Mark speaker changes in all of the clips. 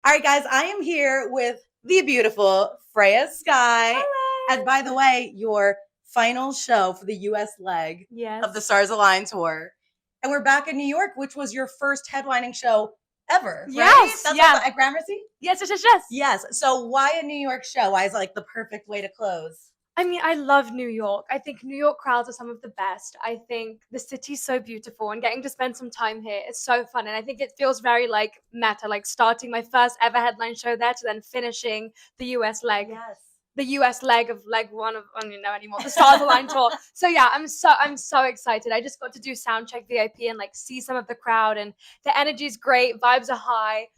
Speaker 1: All right, guys, I am here with the beautiful Freya Skye.
Speaker 2: Hello.
Speaker 1: And by the way, your final show for the US leg of the
Speaker 2: Yes.
Speaker 1: Stars Align tour. And we're back in New York, which was your first headlining show ever, right?
Speaker 2: Yes,
Speaker 1: That's
Speaker 2: yeah.
Speaker 1: also at Gramercy?
Speaker 2: Yes, yes, yes, yes.
Speaker 1: Yes. So why a New York show? Why is it like the perfect way to close?
Speaker 2: I mean, I love New York. I think New York crowds are some of the best. I think the city's so beautiful and getting to spend some time here is so fun. And I think it feels very like meta, like starting my first ever headline show there to then finishing the US leg.
Speaker 1: Yes.
Speaker 2: The US leg of leg one of I don't even know anymore, the Stars Align tour. So yeah, I'm so excited. I just got to do soundcheck VIP and like see some of the crowd, and the energy's great, vibes are high.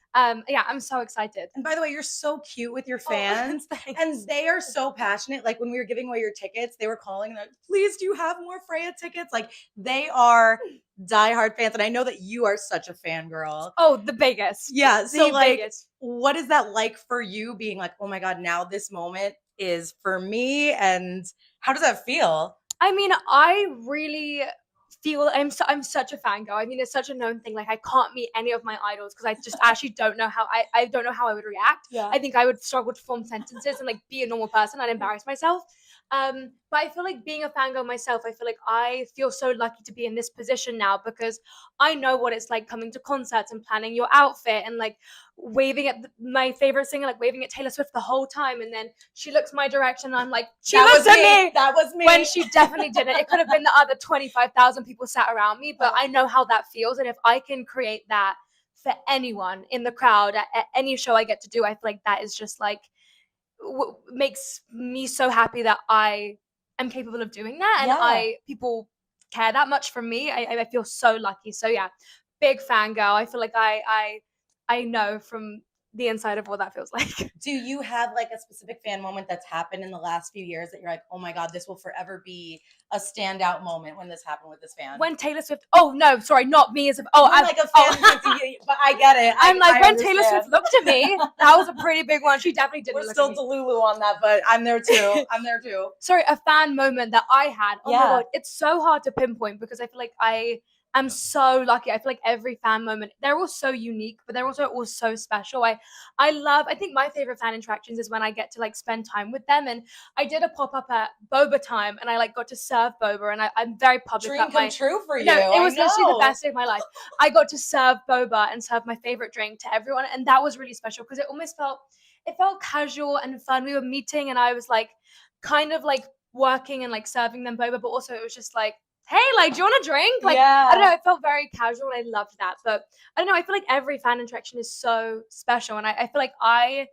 Speaker 2: Yeah, I'm so excited.
Speaker 1: And by the way, you're so cute with your fans. And they are so passionate. Like when we were giving away your tickets, they were calling like, please, do you have more Freya tickets? Like they are diehard fans. And I know that you are such a fangirl.
Speaker 2: Oh, the biggest.
Speaker 1: Yeah. So
Speaker 2: The
Speaker 1: like,
Speaker 2: biggest.
Speaker 1: what is that like for you being like, oh my God, now this moment is for me? And how does that feel?
Speaker 2: I mean, I really feel I'm such a fangirl. I mean, it's such a known thing. Like, I can't meet any of my idols because I just actually don't know how I don't know how I would react.
Speaker 1: Yeah.
Speaker 2: I think I would struggle to form sentences and like be a normal person. I'd embarrass myself. But I feel like being a fangirl myself, I feel like I feel so lucky to be in this position now because I know what it's like coming to concerts and planning your outfit and like waving at my favorite singer, like waving at Taylor Swift the whole time, and then she looks my direction and I'm like, she looks at me.
Speaker 1: That was me.
Speaker 2: When she definitely didn't. It could have been the other 25,000 people sat around me, but I know how that feels. And if I can create that for anyone in the crowd at any show I get to do, I feel like that is just like makes me so happy that I am capable of doing that, and
Speaker 1: Yeah.
Speaker 2: people care that much from me. I feel so lucky. So yeah, big fangirl. I feel like I know from the inside of what that feels like.
Speaker 1: Do you have like a specific fan moment that's happened in the last few years that you're like, oh my God, this will forever be a standout moment when this happened with this fan?
Speaker 2: When Taylor Swift, oh no, sorry, not me as a,
Speaker 1: I'm like a fan, but I get it.
Speaker 2: I'm like,
Speaker 1: I
Speaker 2: when
Speaker 1: understand.
Speaker 2: Taylor Swift looked at me, that was a pretty big one. She definitely didn't
Speaker 1: We're
Speaker 2: look
Speaker 1: still
Speaker 2: at me.
Speaker 1: Delulu on that, but I'm there too. I'm there too.
Speaker 2: Sorry, a fan moment that I had. Oh
Speaker 1: Yeah.
Speaker 2: my God, it's so hard to pinpoint because I feel like I'm so lucky. I feel like every fan moment, they're all so unique, but they're also all so special. I think my favorite fan interactions is when I get to like spend time with them. And I did a pop-up at Boba time and I like got to serve Boba, and I'm very public
Speaker 1: Dream
Speaker 2: about
Speaker 1: come
Speaker 2: my
Speaker 1: true for you.
Speaker 2: No, it was
Speaker 1: I
Speaker 2: literally
Speaker 1: know.
Speaker 2: the best day of my life. I got to serve boba and serve my favorite drink to everyone, and that was really special because it felt casual and fun. We were meeting, and I was like, kind of like working and like serving them boba, but also it was just like, hey, like, do you want a drink? Like,
Speaker 1: Yeah.
Speaker 2: I don't know, it felt very casual, and I loved that. But I don't know, I feel like every fan interaction is so special, and I feel like I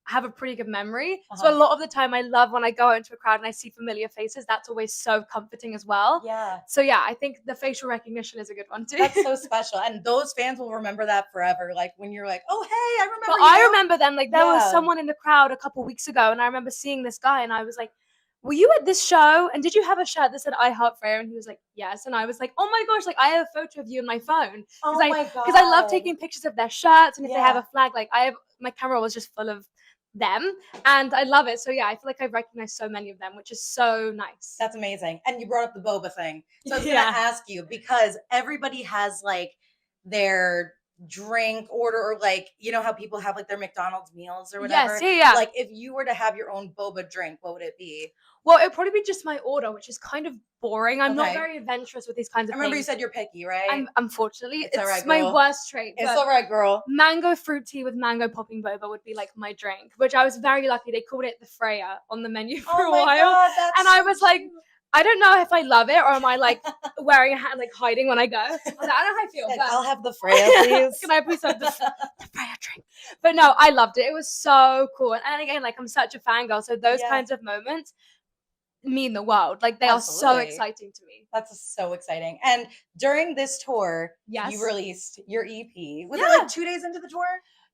Speaker 2: have a pretty good memory. So a lot of the time I love when I go out into a crowd and I see familiar faces. That's always so comforting as well.
Speaker 1: Yeah.
Speaker 2: So yeah, I think the facial recognition is a good one too.
Speaker 1: That's so special. And those fans will remember that forever. Like when you're like, oh, hey, I remember
Speaker 2: But
Speaker 1: you.
Speaker 2: I remember them, like there was
Speaker 1: Yeah.
Speaker 2: someone in the crowd a couple weeks ago and I remember seeing this guy and I was like, were you at this show? And did you have a shirt that said I Heart Freya? And he was like, yes. And I was like, oh my gosh, like I have a photo of you in my phone.
Speaker 1: Oh my God.
Speaker 2: Because I love taking pictures of their shirts, and if they have
Speaker 1: Yeah.
Speaker 2: a flag, like my camera was just full of them and I love it. So yeah, I feel like I've recognized so many of them, which is so nice.
Speaker 1: That's amazing. And you brought up the boba thing. So I was
Speaker 2: Yeah.
Speaker 1: gonna ask you, because everybody has like their drink order, or like, you know how people have like their McDonald's meals or whatever.
Speaker 2: Yes, yeah.
Speaker 1: Like if you were to have your own boba drink, what would it be?
Speaker 2: Well, it'd probably be just my order, which is kind of boring. I'm not
Speaker 1: Okay.
Speaker 2: very adventurous with these kinds of
Speaker 1: I remember you
Speaker 2: things.
Speaker 1: said you're picky, right?
Speaker 2: Unfortunately,
Speaker 1: It's all right,
Speaker 2: my
Speaker 1: girl.
Speaker 2: worst trait.
Speaker 1: It's
Speaker 2: but
Speaker 1: all right, girl.
Speaker 2: mango fruit tea with mango popping boba would be like my drink, which I was very lucky. They called it the Freya on the menu for a
Speaker 1: Oh my
Speaker 2: while.
Speaker 1: God, that's
Speaker 2: And I
Speaker 1: so
Speaker 2: was like,
Speaker 1: cute.
Speaker 2: I don't know if I love it or am I like wearing a hat, like hiding when I go. I was like, I don't know how I feel.
Speaker 1: Like,
Speaker 2: But
Speaker 1: I'll have the Freya, please.
Speaker 2: can I please have the Freya drink? But no, I loved it. It was so cool. And again, like I'm such a fangirl, so those
Speaker 1: Yeah.
Speaker 2: kinds of moments mean the world. Like they are so
Speaker 1: Absolutely.
Speaker 2: exciting to me.
Speaker 1: That's so exciting. And during this tour,
Speaker 2: Yes.
Speaker 1: you released your EP. Was it
Speaker 2: Yeah.
Speaker 1: like 2 days into the tour?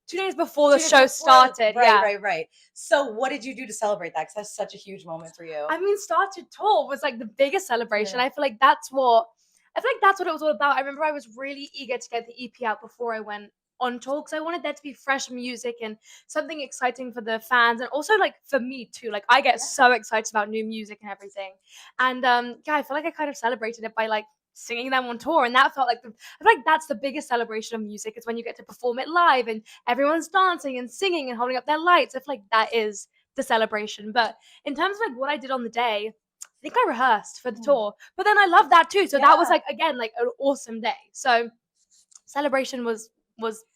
Speaker 2: 2 days before the
Speaker 1: 2 days
Speaker 2: show
Speaker 1: before
Speaker 2: started.
Speaker 1: Right,
Speaker 2: yeah.
Speaker 1: right. So what did you do to celebrate that? Because that's such a huge moment for you.
Speaker 2: I mean, started tour was like the biggest celebration.
Speaker 1: Yeah.
Speaker 2: I feel like that's what it was all about. I remember I was really eager to get the EP out before I went on tour because I wanted there to be fresh music and something exciting for the fans, and also like for me too. Like I get so excited about new music and everything. And yeah, I feel like I kind of celebrated it by like singing them on tour, and that felt like I feel like that's the biggest celebration of music, is when you get to perform it live and everyone's dancing and singing and holding up their lights. I feel like that is the celebration. But in terms of like what I did on the day, I think I rehearsed for the tour, but then I love that too. So that was like, again, like an awesome day. So celebration was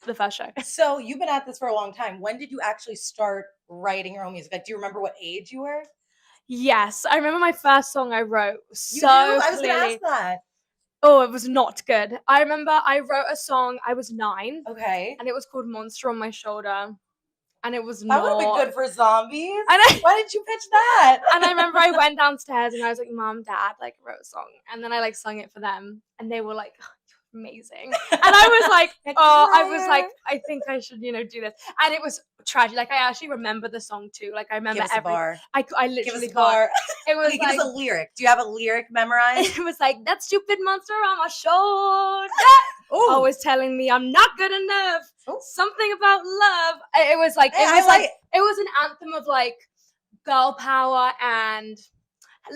Speaker 2: the first show.
Speaker 1: So you've been at this for a long time. When did you actually start writing your own music? Like, do you remember what age you were?
Speaker 2: Yes, I remember my first song I wrote so
Speaker 1: I was
Speaker 2: clearly.
Speaker 1: gonna ask that.
Speaker 2: Oh, it was not good. I remember I wrote a song, I was 9.
Speaker 1: Okay.
Speaker 2: And it was called Monster on My Shoulder. And it was
Speaker 1: That
Speaker 2: not.
Speaker 1: would have been good for zombies.
Speaker 2: And
Speaker 1: Why did you pitch that?
Speaker 2: And I remember I went downstairs and I was like, Mom, Dad, like, wrote a song. And then I like sung it for them. And they were like, oh, you're amazing. And I was like, I think I should, do this. And it was tragic. Like, I actually remember the song too. Like, I remember
Speaker 1: Give us a bar.
Speaker 2: I
Speaker 1: Give
Speaker 2: literally
Speaker 1: us a bar.
Speaker 2: It was
Speaker 1: Give us a lyric. Do you have a lyric memorized?
Speaker 2: It was like, that stupid monster on my shoulder.
Speaker 1: Ooh.
Speaker 2: Always telling me I'm not good enough.
Speaker 1: Ooh.
Speaker 2: Something about love. It was like, it was an anthem of like girl power and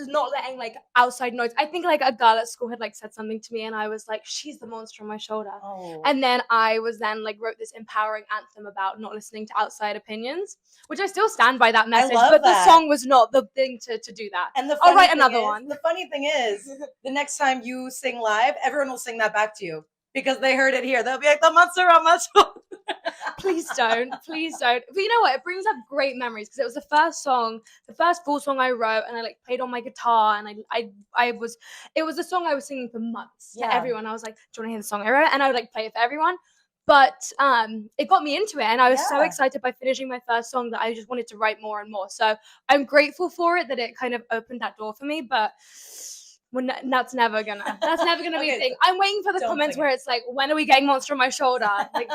Speaker 2: not letting like outside noise. I think like a girl at school had like said something to me and I was like, she's the monster on my shoulder.
Speaker 1: Oh.
Speaker 2: And then I like wrote this empowering anthem about not listening to outside opinions, which I still stand by that message, but the song was not the thing to do that.
Speaker 1: And
Speaker 2: I'll write another one.
Speaker 1: The funny thing is, the next time you sing live, everyone will sing that back to you because they heard it here. They'll be like, the monster on my shoulder.
Speaker 2: Please don't. But you know what? It brings up great memories because it was the first full song I wrote, and I like played on my guitar, and it was a song I was singing for months to everyone. I was like, do you want to hear the song I wrote? And I would like play it for everyone. But it got me into it, and I was so excited by finishing my first song that I just wanted to write more and more. So I'm grateful for it, that it kind of opened that door for me. But that's never gonna be a thing. I'm waiting for the comments where it's like, when are we getting Monster on My Shoulder? Like,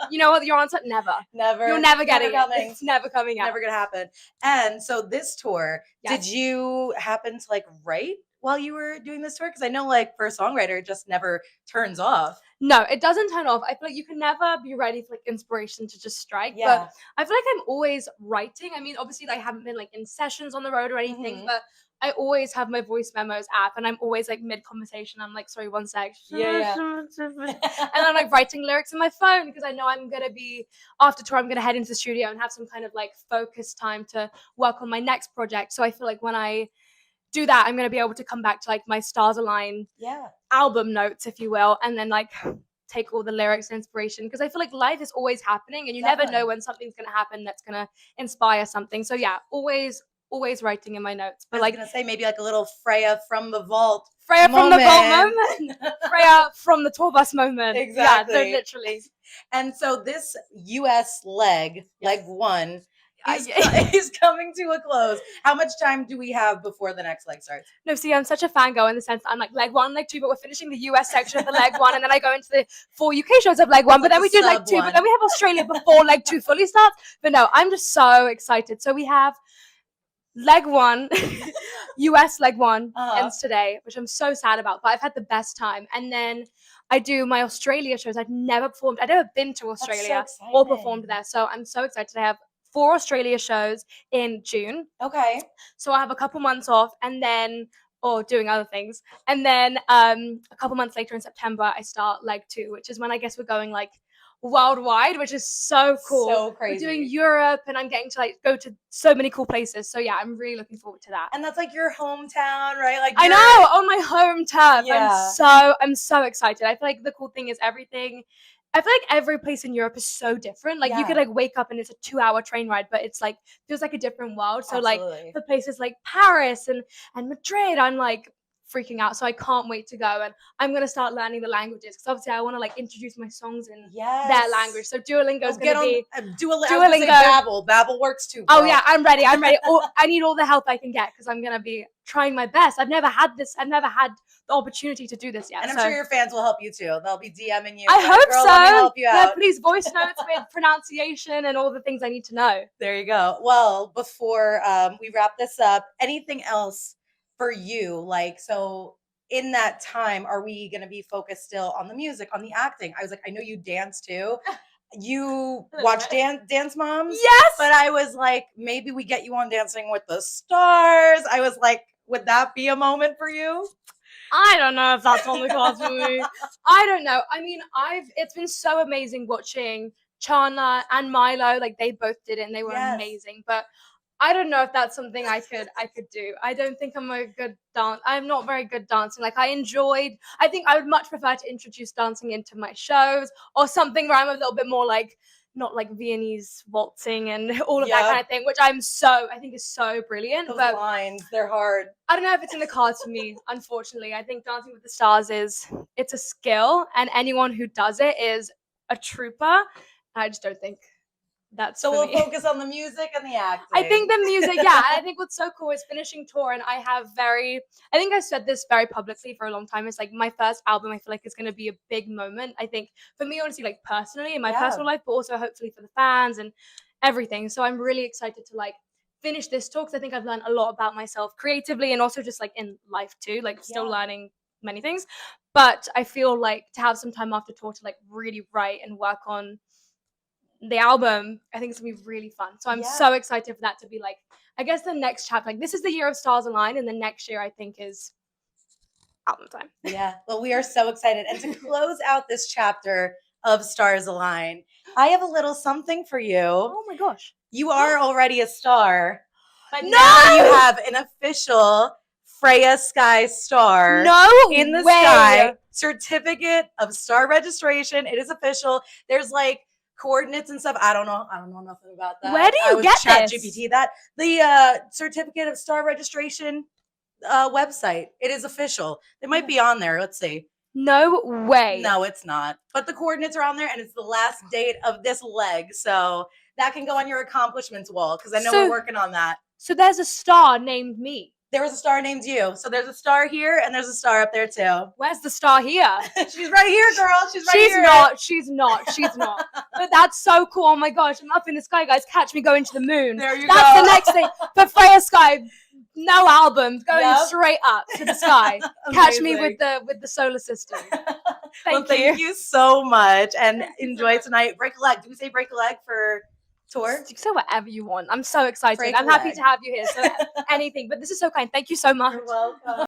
Speaker 2: you know what your answer? Never.
Speaker 1: You'll
Speaker 2: never get it. It's never coming out.
Speaker 1: Never gonna happen. And so this tour, did you happen to like write while you were doing this tour? Because I know like for a songwriter, it just never turns off.
Speaker 2: No, it doesn't turn off. I feel like you can never be ready for like inspiration to just strike.
Speaker 1: Yeah.
Speaker 2: But I feel like I'm always writing. I mean, obviously I haven't been like in sessions on the road or anything, but I always have my voice memos app, and I'm always like mid conversation. I'm like, sorry, one sec.
Speaker 1: Yeah.
Speaker 2: And I'm like writing lyrics in my phone because I know I'm gonna be after tour. I'm gonna head into the studio and have some kind of like focused time to work on my next project. So I feel like when I do that, I'm gonna be able to come back to like my stars align album notes, if you will, and then like take all the lyrics and inspiration, because I feel like life is always happening and you never know when something's gonna happen that's gonna inspire something. So yeah, always writing in my notes. But
Speaker 1: I was gonna say maybe like a little Freya from the vault.
Speaker 2: Freya from the vault moment. Freya from the tour bus moment.
Speaker 1: Exactly.
Speaker 2: Yeah, literally.
Speaker 1: And so this US leg 1 is coming to a close. How much time do we have before the next leg starts?
Speaker 2: No, see, I'm such a fangirl in the sense that I'm like leg 1, leg 2, but we're finishing the US section of the leg 1, and then I go into the 4 UK shows of leg 1, but then we do leg 2, but then we have Australia before leg 2 fully starts. But no, I'm just so excited. So we have leg 1, US leg 1 ends today, which I'm so sad about, but I've had the best time. And then I do my Australia shows. I've never been to Australia or performed there. So I'm so excited. I have 4 Australia shows in June.
Speaker 1: Okay.
Speaker 2: So I have a couple months off and then, or doing other things. And then a couple months later in September, I start leg 2, which is when I guess we're going like worldwide, which is so cool.
Speaker 1: So crazy.
Speaker 2: We're doing Europe, and I'm getting to like go to so many cool places. So yeah, I'm really looking forward to that.
Speaker 1: And that's like your hometown, right? Like
Speaker 2: I know, on my home turf.
Speaker 1: Yeah.
Speaker 2: I'm so excited. I feel like the cool thing is I feel like every place in Europe is so different. Like you could like wake up and it's a 2-hour train ride, but it's like feels like a different world. So like for places like Paris and Madrid, I'm like freaking out. So I can't wait to go, and I'm gonna start learning the languages because obviously I want to like introduce my songs in their language. So Duolingo is gonna be
Speaker 1: Duolingo. Babbel works too. Girl.
Speaker 2: Oh yeah, I'm ready. I need all the help I can get because I'm gonna be trying my best. I've never had the opportunity to do this yet.
Speaker 1: And I'm sure your fans will help you too. They'll be DMing you.
Speaker 2: I hope so.
Speaker 1: Let me help you out.
Speaker 2: Yeah, please, voice notes with pronunciation and all the things I need to know.
Speaker 1: There you go. Well, before we wrap this up, anything else for you? Like, so in that time, are we going to be focused still on the music, on the acting? I was like, I know you dance too. You watch Dance Moms?
Speaker 2: Yes.
Speaker 1: But I was like, maybe we get you on Dancing with the Stars. I was like, would that be a moment for you?
Speaker 2: I don't know if that's on the cards for me. I don't know. I mean, it's been so amazing watching Chandler and Milo. Like they both did it and they were amazing. But I don't know if that's something I could do. I don't think I'm a good dance. I'm not very good dancing. Like I think I would much prefer to introduce dancing into my shows or something where I'm a little bit more like not like Viennese waltzing and all of that kind of thing, which I think is so brilliant.
Speaker 1: Those
Speaker 2: but
Speaker 1: lines, they're hard.
Speaker 2: I don't know if it's in the cards for me, unfortunately. I think Dancing with the Stars it's a skill, and anyone who does it is a trooper. I just don't think that's
Speaker 1: so. We'll
Speaker 2: me.
Speaker 1: focus on the music and the acting.
Speaker 2: I think the music, yeah. And I think what's so cool is finishing tour, and I think I said this very publicly for a long time. It's like my first album. I feel like it's going to be a big moment. I think for me, honestly, like personally in my personal life, but also hopefully for the fans and everything. So I'm really excited to like finish this tour because I think I've learned a lot about myself creatively and also just like in life too, like still learning many things. But I feel like to have some time after tour to like really write and work on the album, I think it's gonna be really fun. So I'm so excited for that to be like, I guess the next chapter, like this is the year of Stars Align, and the next year I think is album time.
Speaker 1: Yeah, well, we are so excited. And to close out this chapter of Stars Align, I have a little something for you.
Speaker 2: Oh my gosh.
Speaker 1: You are already a star. But now you have an official Freya Skye star. In the sky. Certificate of star registration. It is official. There's like coordinates and stuff. I don't know nothing about that.
Speaker 2: Where do you get
Speaker 1: Chat
Speaker 2: this?
Speaker 1: GPT that. The certificate of star registration website. It is official. It might be on there. Let's see.
Speaker 2: No way.
Speaker 1: No, it's not. But the coordinates are on there, and it's the last date of this leg. So that can go on your accomplishments wall because I know we're working on that.
Speaker 2: So there's a star named me.
Speaker 1: There was a star named you. So there's a star here, and there's a star up there too.
Speaker 2: Where's the star here?
Speaker 1: She's right here, girl. She's right here.
Speaker 2: She's not. But that's so cool. Oh my gosh, I'm up in the sky, guys. Catch me going to the moon.
Speaker 1: There you
Speaker 2: go. That's the next thing. For Freya Skye, no album, going straight up to the sky. Catch me with the solar system. Thank
Speaker 1: you so much, and enjoy tonight. Break a leg. Do we say break a leg for tour?
Speaker 2: You can say whatever you want. I'm so excited. I'm happy to have you here. So anything. But this is so kind. Thank you so much.
Speaker 1: You're welcome.